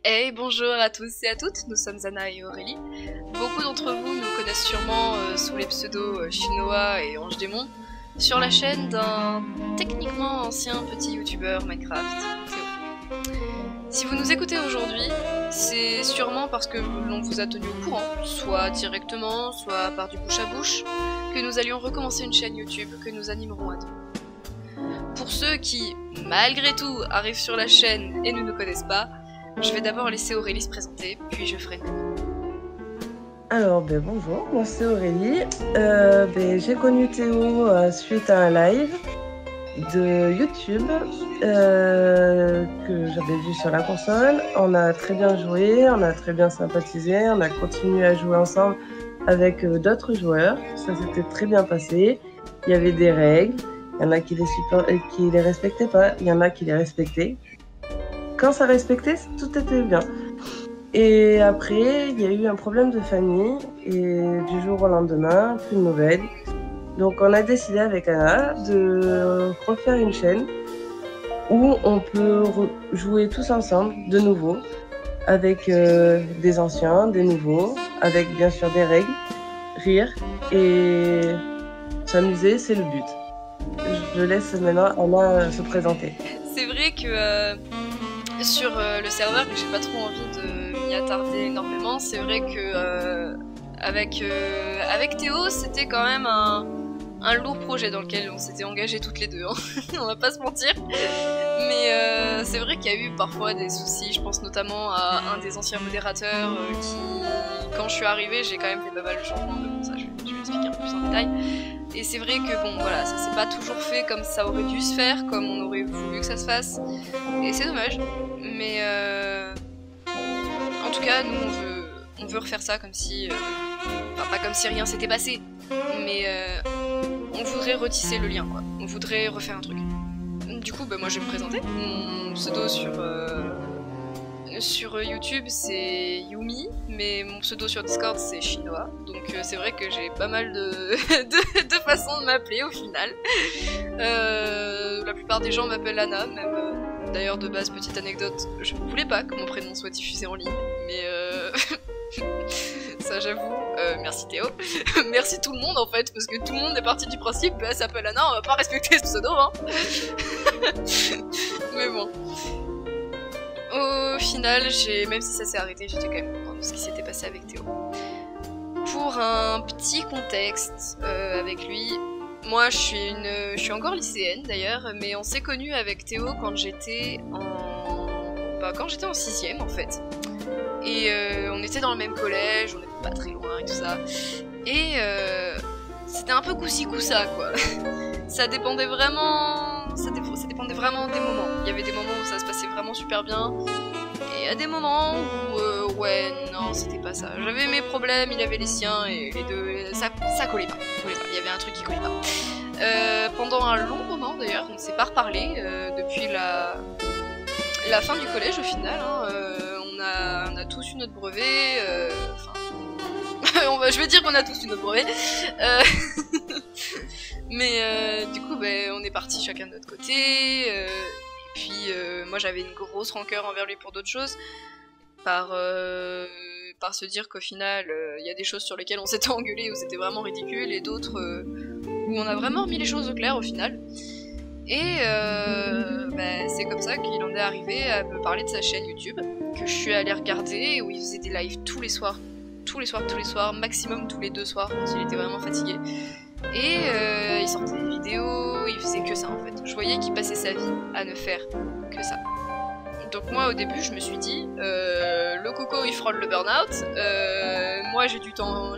Hey, bonjour à tous et à toutes, nous sommes Anna et Aurélie. Beaucoup d'entre vous nous connaissent sûrement sous les pseudos Chinoa et Ange Démon, sur la chaîne d'un techniquement ancien petit youtubeur Minecraft, Théo. Si vous nous écoutez aujourd'hui, c'est sûrement parce que l'on vous a tenu au courant, soit directement, soit par du bouche à bouche, que nous allions recommencer une chaîne YouTube que nous animerons à deux. Pour ceux qui, malgré tout, arrivent sur la chaîne et ne nous connaissent pas, je vais d'abord laisser Aurélie se présenter, puis je ferai de même. Alors, bonjour, moi c'est Aurélie. J'ai connu Théo suite à un live de YouTube que j'avais vu sur la console. On a très bien joué, on a très bien sympathisé, on a continué à jouer ensemble avec d'autres joueurs. Ça s'était très bien passé. Il y avait des règles, il y en a qui les respectaient pas, il y en a qui les respectaient. Quand ça respectait, tout était bien. Et après, il y a eu un problème de famille et du jour au lendemain, plus de nouvelles. Donc on a décidé avec Anna de refaire une chaîne où on peut jouer tous ensemble de nouveau avec des anciens, des nouveaux, avec bien sûr des règles, rire et s'amuser, c'est le but. Je laisse maintenant Anna se présenter. C'est vrai que sur le serveur, que j'ai pas trop envie de m'y attarder énormément, c'est vrai que avec Théo, c'était quand même un lourd projet dans lequel on s'était engagés toutes les deux, hein. On va pas se mentir. Mais c'est vrai qu'il y a eu parfois des soucis, je pense notamment à un des anciens modérateurs qui, quand je suis arrivée, j'ai quand même fait pas mal de changements, mais bon ça je vais expliquer un peu plus en détail. Et c'est vrai que bon voilà, ça s'est pas toujours fait comme ça aurait dû se faire, comme on aurait voulu que ça se fasse, et c'est dommage. Mais en tout cas, nous on veut refaire ça comme si, enfin pas comme si rien s'était passé, mais on voudrait retisser le lien quoi. On voudrait refaire un truc. Du coup, moi je vais me présenter. Mon pseudo sur YouTube c'est Yumi, mais mon pseudo sur Discord c'est Chinoa. Donc c'est vrai que j'ai pas mal de façons de m'appeler au final. La plupart des gens m'appellent Anna, même. D'ailleurs, de base, petite anecdote, je ne voulais pas que mon prénom soit diffusé en ligne, mais ça j'avoue, merci Théo, merci tout le monde en fait, parce que tout le monde est parti du principe, elle s'appelle Anna, on va pas respecter ce pseudo, hein. Mais bon. Au final, même si ça s'est arrêté, j'étais quand même contente de ce qui s'était passé avec Théo. Pour un petit contexte avec lui, moi je suis encore lycéenne d'ailleurs, mais on s'est connus avec Théo quand j'étais en 6ème en fait. Et on était dans le même collège, on était pas très loin et tout ça. Et c'était un peu coup-ci coup-ça quoi. Ça dépendait vraiment des moments. Il y avait des moments où ça se passait vraiment super bien, et il y a des moments où ouais non c'était pas ça. J'avais mes problèmes, il avait les siens, et les deux ça collait pas. Il y avait un truc qui collait pas. Pendant un long moment d'ailleurs, on ne s'est pas reparlé depuis la fin du collège au final. Hein, on a tous eu notre brevet. Je vais dire qu'on a tous eu notre brevet. Mais du coup, on est partis chacun de notre côté. Puis moi, j'avais une grosse rancœur envers lui pour d'autres choses. Par se dire qu'au final, il y a des choses sur lesquelles on s'était engueulé où c'était vraiment ridicule, et d'autres où on a vraiment remis les choses au clair au final. Et c'est comme ça qu'il en est arrivé à me parler de sa chaîne YouTube, que je suis allée regarder, où il faisait des lives tous les soirs, maximum tous les 2 soirs quand il était vraiment fatigué. Et il sortait des vidéos, il faisait que ça en fait. Je voyais qu'il passait sa vie à ne faire que ça. Donc moi au début je me suis dit, le coco il frôle le burn-out, moi j'ai du temps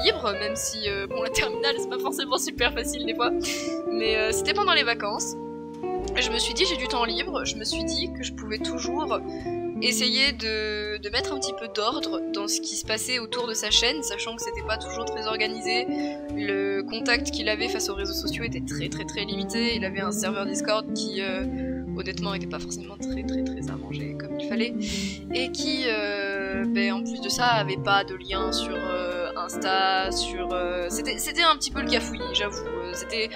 libre, même si la terminale c'est pas forcément super facile des fois, mais c'était pendant les vacances. Je me suis dit j'ai du temps libre, je me suis dit que je pouvais toujours essayer de mettre un petit peu d'ordre dans ce qui se passait autour de sa chaîne, sachant que c'était pas toujours très organisé. Le contact qu'il avait face aux réseaux sociaux était très très très limité. Il avait un serveur Discord qui honnêtement était pas forcément très très très arrangé comme il fallait, et qui en plus de ça avait pas de lien sur Insta, c'était un petit peu le cafouillis, j'avoue. C'était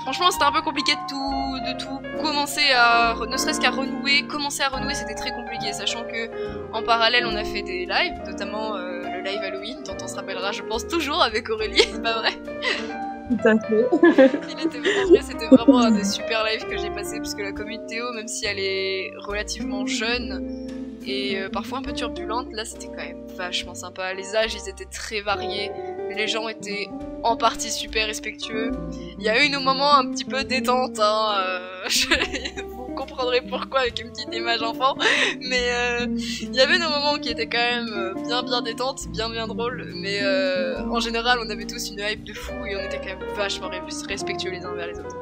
franchement c'était un peu compliqué de tout commencer à, ne serait-ce qu'à renouer, commencer à renouer c'était très compliqué, sachant que en parallèle on a fait des lives, notamment le live Halloween, dont on se rappellera je pense toujours avec Aurélie, c'est pas vrai? Tout à fait. En vrai, c'était vraiment un des super lives que j'ai passé, puisque la communauté Théo, même si elle est relativement jeune et parfois un peu turbulente, là c'était quand même vachement sympa. Les âges ils étaient très variés, les gens étaient en partie super respectueux. Il y a eu nos moments un petit peu détente, hein, vous comprendrez pourquoi avec une petite image enfant, mais il y avait nos moments qui étaient quand même bien détente, bien drôles, mais en général on avait tous une hype de fou et on était quand même vachement respectueux les uns envers les autres.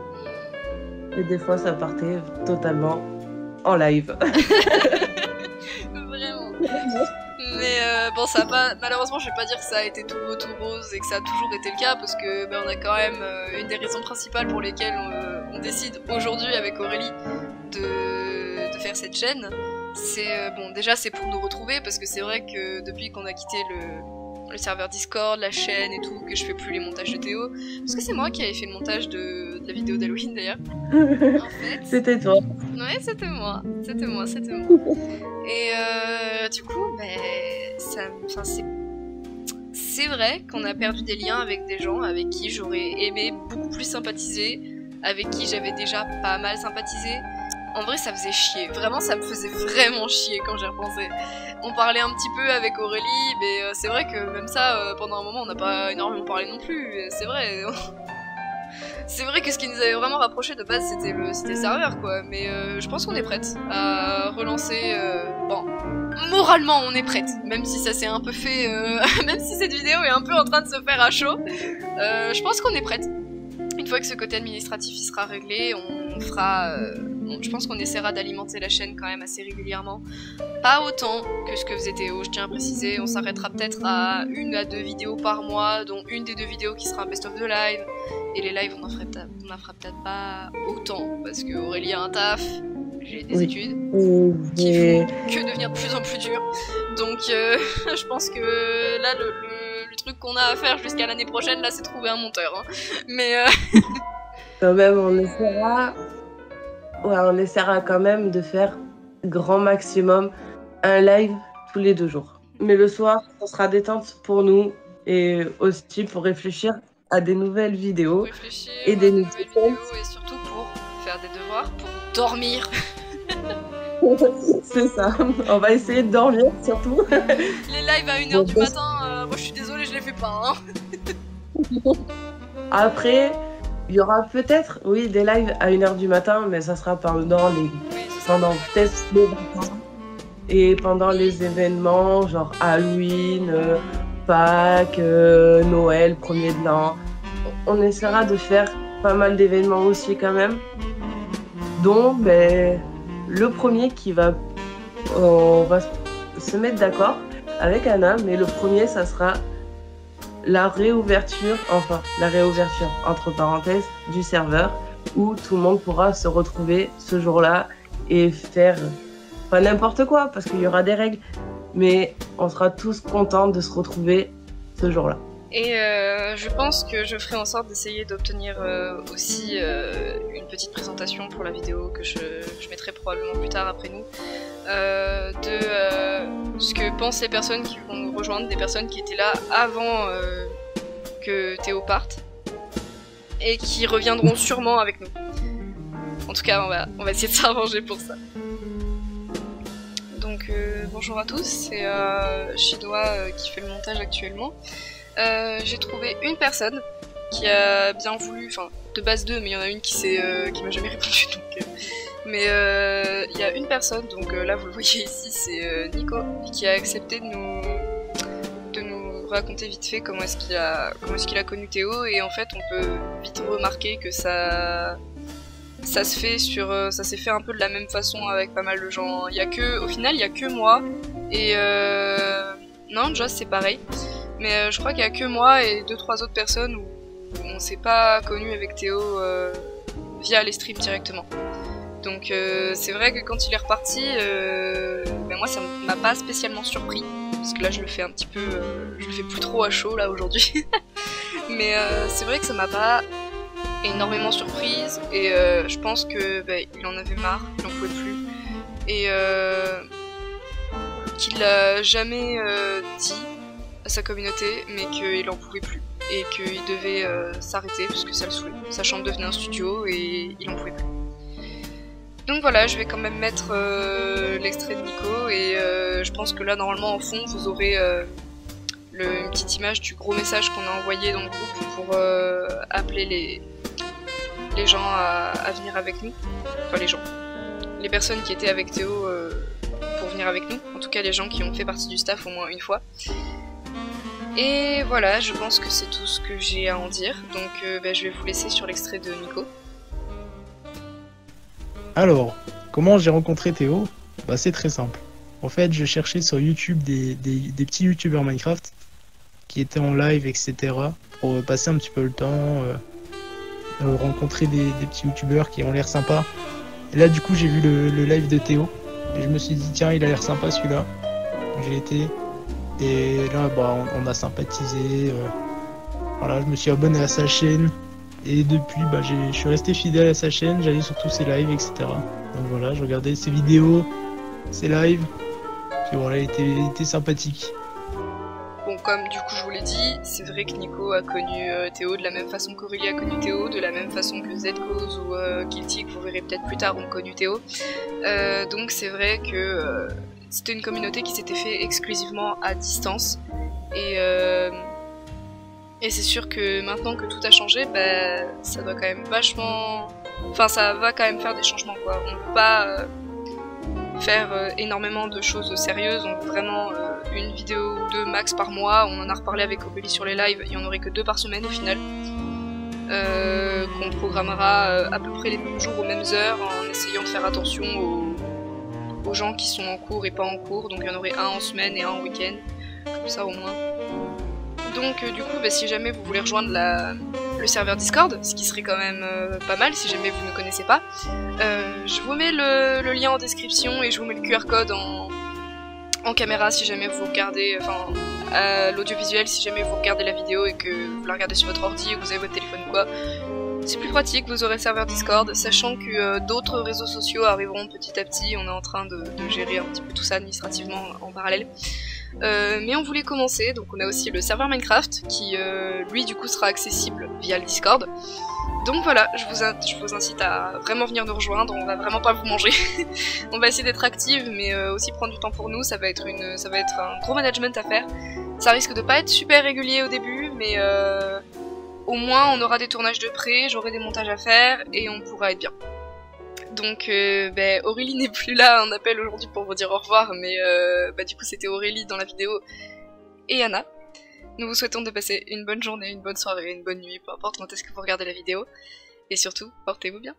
Et des fois ça partait totalement en live. Vraiment. Mais bon, ça a pas, malheureusement, je vais pas dire que ça a été tout beau, tout rose et que ça a toujours été le cas parce que on a quand même une des raisons principales pour lesquelles on décide aujourd'hui avec Aurélie de faire cette chaîne. C'est bon, déjà c'est pour nous retrouver parce que c'est vrai que depuis qu'on a quitté le serveur Discord, la chaîne et tout, que je fais plus les montages de Théo, parce que c'est moi qui avais fait le montage de la vidéo d'Halloween d'ailleurs. En fait, C'était toi. Ouais, c'était moi. Et du coup, c'est vrai qu'on a perdu des liens avec des gens avec qui j'aurais aimé beaucoup plus sympathiser, avec qui j'avais déjà pas mal sympathisé. En vrai, ça faisait chier. Vraiment, ça me faisait vraiment chier quand j'y repensais. On parlait un petit peu avec Aurélie, mais c'est vrai que même ça, pendant un moment, on n'a pas énormément parlé non plus. C'est vrai. C'est vrai que ce qui nous avait vraiment rapproché de base, c'était le serveur, quoi. Mais je pense qu'on est prête à relancer. Bon, moralement, on est prête. Même si ça s'est un peu fait, même si cette vidéo est un peu en train de se faire à chaud, je pense qu'on est prête. Une fois que ce côté administratif il sera réglé, on fera. Je pense qu'on essaiera d'alimenter la chaîne quand même assez régulièrement. Pas autant que ce que faisait Théo, je tiens à préciser. On s'arrêtera peut-être à 1 à 2 vidéos par mois, dont une des 2 vidéos qui sera un best-of de live. Et les lives, on en fera peut-être pas autant, parce que Aurélie a un taf, j'ai des études qui font que devenir de plus en plus dures. Donc je pense que là, le truc qu'on a à faire jusqu'à l'année prochaine, là, c'est trouver un monteur. Hein. Mais quand même, on essaiera quand même de faire grand maximum un live tous les 2 jours. Mais le soir, ça sera détente pour nous et aussi pour réfléchir à des nouvelles vidéos et des nouvelles vidéos et surtout pour faire des devoirs, pour dormir. C'est ça, on va essayer de dormir surtout. Les lives à 1h du matin, moi je suis désolée, je les fais pas. Hein. Après, il y aura peut-être, oui, des lives à 1h du matin, mais ça sera pendant peut-être les vacances et pendant les événements, genre Halloween, Pâques, Noël, 1er de l'an. On essaiera de faire pas mal d'événements aussi quand même. Donc, le premier on va se mettre d'accord avec Anna, mais le premier, ça sera la réouverture entre parenthèses du serveur où tout le monde pourra se retrouver ce jour-là et faire pas n'importe quoi parce qu'il y aura des règles, mais on sera tous contents de se retrouver ce jour-là. Et je pense que je ferai en sorte d'essayer d'obtenir aussi une petite présentation pour la vidéo que je mettrai probablement plus tard après nous, de ce que pensent les personnes qui vont nous rejoindre, des personnes qui étaient là avant que Théo parte, et qui reviendront sûrement avec nous. En tout cas, on va essayer de s'arranger pour ça. Donc bonjour à tous, c'est Shidoa qui fait le montage actuellement. J'ai trouvé une personne qui a bien voulu, enfin de base 2, mais il y en a une qui m'a jamais répondu. Donc, mais il y a une personne, donc là vous le voyez ici, c'est Nico, qui a accepté de nous raconter vite fait comment est-ce qu'il a connu Théo, et en fait on peut vite remarquer que ça s'est fait un peu de la même façon avec pas mal de gens. Au final il y a que moi et non, Joss c'est pareil. Mais je crois qu'il y a que moi et 2-3 autres personnes où on s'est pas connu avec Théo via les streams directement. Donc c'est vrai que quand il est reparti, moi ça m'a pas spécialement surpris. Parce que là je le fais un petit peu, je le fais plus trop à chaud là aujourd'hui. Mais c'est vrai que ça m'a pas énormément surprise et je pense que il en avait marre, il en pouvait plus et qu'il l'a jamais dit à sa communauté, mais qu'il en pouvait plus et qu'il devait s'arrêter parce que ça le saoulait. Sa chambre devenait un studio et il en pouvait plus. Donc voilà, je vais quand même mettre l'extrait de Nico et je pense que là normalement en fond vous aurez une petite image du gros message qu'on a envoyé dans le groupe pour appeler les gens à venir avec nous. Enfin les personnes qui étaient avec Théo pour venir avec nous, en tout cas les gens qui ont fait partie du staff au moins une fois. Et voilà, je pense que c'est tout ce que j'ai à en dire, donc je vais vous laisser sur l'extrait de Nico. Alors, comment j'ai rencontré Théo? Bah c'est très simple. En fait, je cherchais sur YouTube des petits youtubeurs Minecraft qui étaient en live, etc. pour passer un petit peu le temps, rencontrer des petits youtubeurs qui ont l'air sympas. Et là, du coup, j'ai vu le live de Théo et je me suis dit, tiens, il a l'air sympa celui-là. J'ai été. Et là, bah, on a sympathisé. Voilà, je me suis abonné à sa chaîne. Et depuis, bah, je suis resté fidèle à sa chaîne, j'allais sur tous ses lives, etc. Donc voilà, je regardais ses vidéos, ses lives. Puis voilà, il était sympathique. Bon, comme du coup je vous l'ai dit, c'est vrai que Nico a connu Théo de la même façon qu'Aurélie a connu Théo, de la même façon que Zcause ou Guilty, que vous verrez peut-être plus tard, ont connu Théo. Donc c'est vrai que c'était une communauté qui s'était fait exclusivement à distance. Et c'est sûr que maintenant que tout a changé, ça doit quand même vachement... Enfin, ça va quand même faire des changements, quoi. On peut pas faire énormément de choses sérieuses. On veut vraiment une vidéo ou deux max par mois. On en a reparlé avec Aurélie sur les lives. Il y en aurait que 2 par semaine au final. Qu'on programmera à peu près les mêmes jours aux mêmes heures en essayant de faire attention aux gens qui sont en cours et pas en cours. Donc il y en aurait un en semaine et un en week-end. Comme ça au moins. Donc du coup, si jamais vous voulez rejoindre le serveur Discord, ce qui serait quand même pas mal si jamais vous ne connaissez pas, je vous mets le lien en description et je vous mets le QR code en caméra si jamais vous regardez, enfin l'audiovisuel si jamais vous regardez la vidéo et que vous la regardez sur votre ordi ou que vous avez votre téléphone ou quoi. C'est plus pratique, vous aurez le serveur Discord, sachant que d'autres réseaux sociaux arriveront petit à petit, on est en train de gérer un petit peu tout ça administrativement en parallèle. Mais on voulait commencer, donc on a aussi le serveur Minecraft qui lui du coup sera accessible via le Discord. Donc voilà, je vous incite à vraiment venir nous rejoindre, on va vraiment pas vous manger. On va essayer d'être active mais aussi prendre du temps pour nous, ça va être un gros management à faire. Ça risque de pas être super régulier au début mais au moins on aura des tournages de près, j'aurai des montages à faire et on pourra être bien. Donc Aurélie n'est plus là, on appelle aujourd'hui pour vous dire au revoir, mais du coup c'était Aurélie dans la vidéo et Anna. Nous vous souhaitons de passer une bonne journée, une bonne soirée, une bonne nuit, peu importe quand est-ce que vous regardez la vidéo. Et surtout, portez-vous bien.